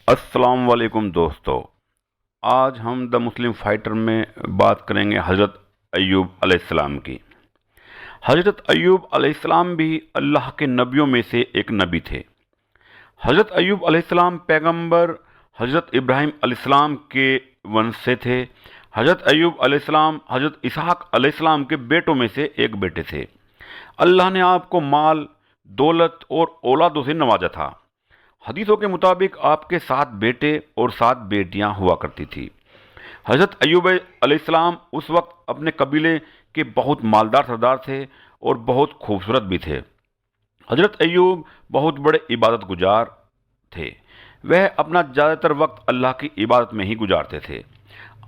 अस्सलाम वालेकुम दोस्तों। आज हम द मुस्लिम फाइटर में बात करेंगे हज़रत अय्यूब अलैहिस्सलाम की। हज़रत अय्यूब अलैहिस्सलाम भी अल्लाह के नबियों में से एक नबी थे। हज़रत अय्यूब अलैहिस्सलाम पैगंबर हज़रत इब्राहीम अलैहिस्सलाम के वंश से थे। हज़रत अय्यूब अलैहिस्सलाम हज़रत इसहाक अलैहिस्सलाम के बेटों में से एक बेटे थे। अल्लाह ने आपको माल, दौलत और औलादों से नवाजा था। हदीसों के मुताबिक आपके 7 बेटे और 7 बेटियां हुआ करती थी। हज़रत अय्यूब अलैहिस्सलाम उस वक्त अपने कबीले के बहुत मालदार सरदार थे और बहुत खूबसूरत भी थे। हज़रत अय्यूब बहुत बड़े इबादत गुजार थे। वह अपना ज़्यादातर वक्त अल्लाह की इबादत में ही गुजारते थे।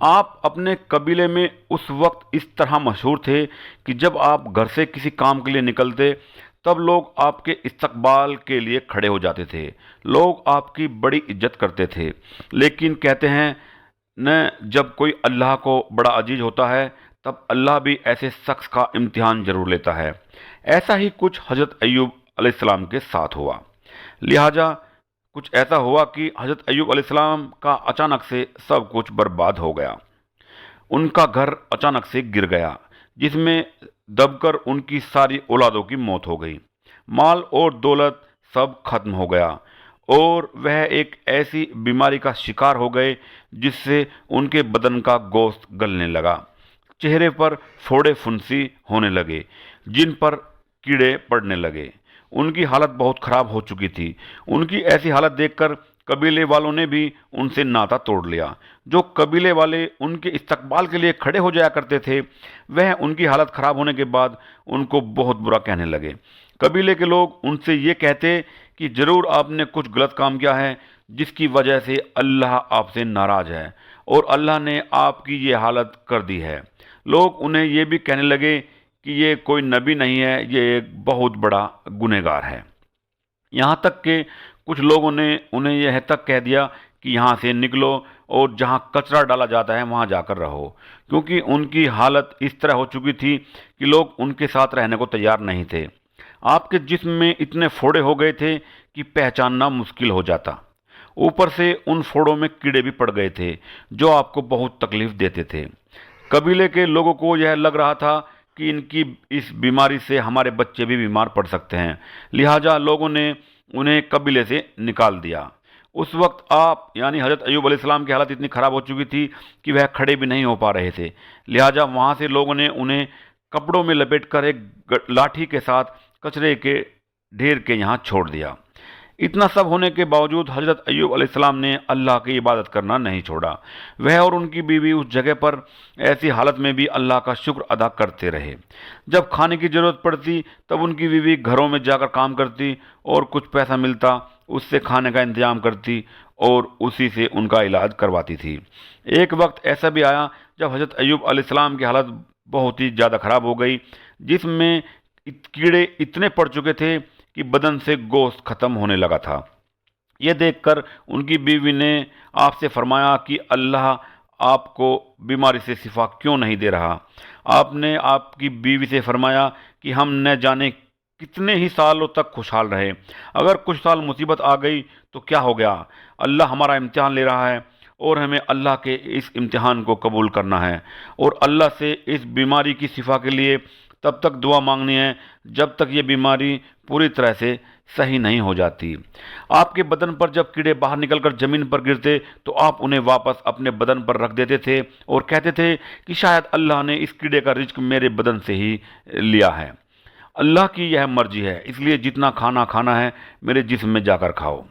आप अपने कबीले में उस वक्त इस तरह मशहूर थे कि जब आप घर से किसी काम के लिए निकलते तब लोग आपके इस्तकबाल के लिए खड़े हो जाते थे। लोग आपकी बड़ी इज्जत करते थे। लेकिन कहते हैं न, जब कोई अल्लाह को बड़ा अजीज होता है तब अल्लाह भी ऐसे शख्स का इम्तिहान जरूर लेता है। ऐसा ही कुछ हज़रत अय्यूब अलैहिस्सलाम के साथ हुआ। लिहाजा कुछ ऐसा हुआ कि हज़रत अय्यूब अलैहिस्सलाम का अचानक से सब कुछ बर्बाद हो गया। उनका घर अचानक से गिर गया, जिसमें दबकर उनकी सारी औलादों की मौत हो गई। माल और दौलत सब खत्म हो गया और वह एक ऐसी बीमारी का शिकार हो गए जिससे उनके बदन का गोश्त गलने लगा। चेहरे पर फोड़े फुंसी होने लगे, जिन पर कीड़े पड़ने लगे। उनकी हालत बहुत खराब हो चुकी थी। उनकी ऐसी हालत देखकर कबीले वालों ने भी उनसे नाता तोड़ लिया। जो कबीले वाले उनके इस्तकबाल के लिए खड़े हो जाया करते थे, वह उनकी हालत खराब होने के बाद उनको बहुत बुरा कहने लगे। कबीले के लोग उनसे ये कहते कि जरूर आपने कुछ गलत काम किया है जिसकी वजह से अल्लाह आपसे नाराज है और अल्लाह ने आपकी ये हालत कर दी है। लोग उन्हें ये भी कहने लगे कि ये कोई नबी नहीं है, ये एक बहुत बड़ा गुनहगार है। यहाँ तक कि कुछ लोगों ने उन्हें यह तक कह दिया कि यहाँ से निकलो और जहाँ कचरा डाला जाता है वहाँ जाकर रहो, क्योंकि उनकी हालत इस तरह हो चुकी थी कि लोग उनके साथ रहने को तैयार नहीं थे। आपके जिस्म में इतने फोड़े हो गए थे कि पहचानना मुश्किल हो जाता। ऊपर से उन फोड़ों में कीड़े भी पड़ गए थे जो आपको बहुत तकलीफ देते थे। कबीले के लोगों को यह लग रहा था कि इनकी इस बीमारी से हमारे बच्चे भी बीमार पड़ सकते हैं। लिहाजा लोगों ने उन्हें कबीले से निकाल दिया। उस वक्त आप यानी हज़रत अय्यूब अलैहिस्सलाम की हालत इतनी ख़राब हो चुकी थी कि वह खड़े भी नहीं हो पा रहे थे। लिहाजा वहाँ से लोगों ने उन्हें कपड़ों में लपेटकर एक लाठी के साथ कचरे के ढेर के यहाँ छोड़ दिया। इतना सब होने के बावजूद हज़रत अय्यूब अलैहिस्सलाम ने अल्लाह की इबादत करना नहीं छोड़ा। वह और उनकी बीवी उस जगह पर ऐसी हालत में भी अल्लाह का शुक्र अदा करते रहे। जब खाने की ज़रूरत पड़ती तब उनकी बीवी घरों में जाकर काम करती और कुछ पैसा मिलता उससे खाने का इंतजाम करती और उसी से उनका इलाज करवाती थी। एक वक्त ऐसा भी आया जब हज़रत अय्यूब अलैहिस्सलाम की हालत बहुत ही ज़्यादा ख़राब हो गई, जिसमें कीड़े इतने पड़ चुके थे कि बदन से गोश्त खत्म होने लगा था। यह देखकर उनकी बीवी ने आपसे फरमाया कि अल्लाह आपको बीमारी से शिफा क्यों नहीं दे रहा। आपने आपकी बीवी से फरमाया कि हम न जाने कितने ही सालों तक खुशहाल रहे, अगर कुछ साल मुसीबत आ गई तो क्या हो गया। अल्लाह हमारा इम्तिहान ले रहा है और हमें अल्लाह के इस इम्तिहान को कबूल करना है और अल्लाह से इस बीमारी की शिफा के लिए तब तक दुआ मांगनी है जब तक ये बीमारी पूरी तरह से सही नहीं हो जाती। आपके बदन पर जब कीड़े बाहर निकलकर ज़मीन पर गिरते तो आप उन्हें वापस अपने बदन पर रख देते थे और कहते थे कि शायद अल्लाह ने इस कीड़े का रिज्क मेरे बदन से ही लिया है। अल्लाह की यह मर्जी है, इसलिए जितना खाना खाना है मेरे जिस्म में जाकर खाओ।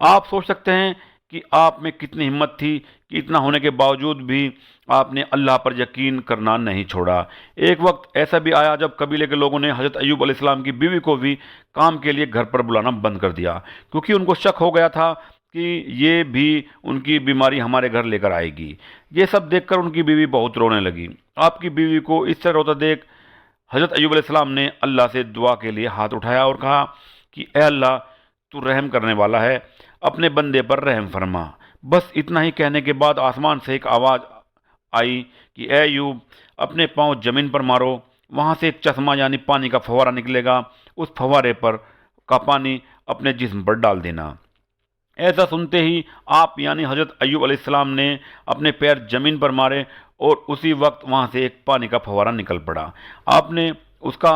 आप सोच सकते हैं कि आप में कितनी हिम्मत थी कि इतना होने के बावजूद भी आपने अल्लाह पर यकीन करना नहीं छोड़ा। एक वक्त ऐसा भी आया जब कबीले के लोगों ने हज़रत अय्यूब अलैहिस्सलाम की बीवी को भी काम के लिए घर पर बुलाना बंद कर दिया, क्योंकि उनको शक हो गया था कि ये भी उनकी बीमारी हमारे घर लेकर आएगी। ये सब देखकर उनकी बीवी बहुत रोने लगी। आपकी बीवी को इस तरह रोता देख हज़रत अय्यूब अलैहिस्सलाम ने अल्लाह से दुआ के लिए हाथ उठाया और कहा कि ए अल्लाह, तू रहम करने वाला है, अपने बंदे पर रहम फरमा। बस इतना ही कहने के बाद आसमान से एक आवाज़ आई कि ए अय्यूब, अपने पांव जमीन पर मारो। वहाँ से एक चश्मा यानी पानी का फव्वारा निकलेगा, उस फव्वारे पर का पानी अपने जिस्म पर डाल देना। ایسا سنتے ہی آپ یعنی حضرت ایوب علیہ السلام نے اپنے پیر زمین پر مارے اور اسی وقت وہاں سے ایک پانی کا فوارہ نکل پڑا۔ آپ نے اس کا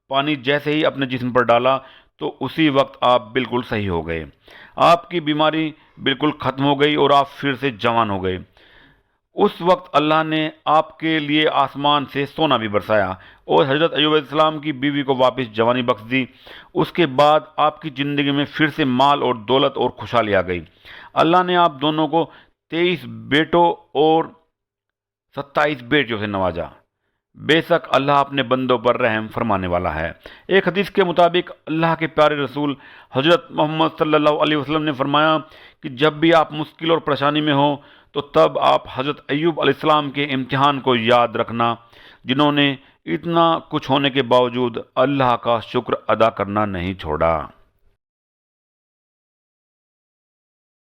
پانی جیسے ہی اپنے جسم پر ڈالا تو اسی وقت آپ بالکل صحیح ہو گئے، آپ کی بیماری بالکل ختم ہو گئی اور آپ پھر سے جوان ہو گئے۔ اس وقت اللہ نے آپ کے لیے آسمان سے سونا بھی برسایا اور حضرت ایوب علیہ السلام کی بیوی کو واپس جوانی بخش دی۔ اس کے بعد آپ کی زندگی میں پھر سے مال اور دولت اور خوشحالی آ گئی۔ اللہ نے آپ دونوں کو 23 بیٹوں اور 27 بیٹیوں سے نوازا۔ بے شک اللہ اپنے بندوں پر رحم فرمانے والا ہے۔ ایک حدیث کے مطابق اللہ کے پیارے رسول حضرت محمد صلی اللہ علیہ وسلم نے فرمایا کہ جب بھی آپ مشکل اور پریشانی میں ہوں تو تب آپ حضرت ایوب علیہ السلام کے امتحان کو یاد رکھنا، جنہوں نے اتنا کچھ ہونے کے باوجود اللہ کا شکر ادا کرنا نہیں چھوڑا۔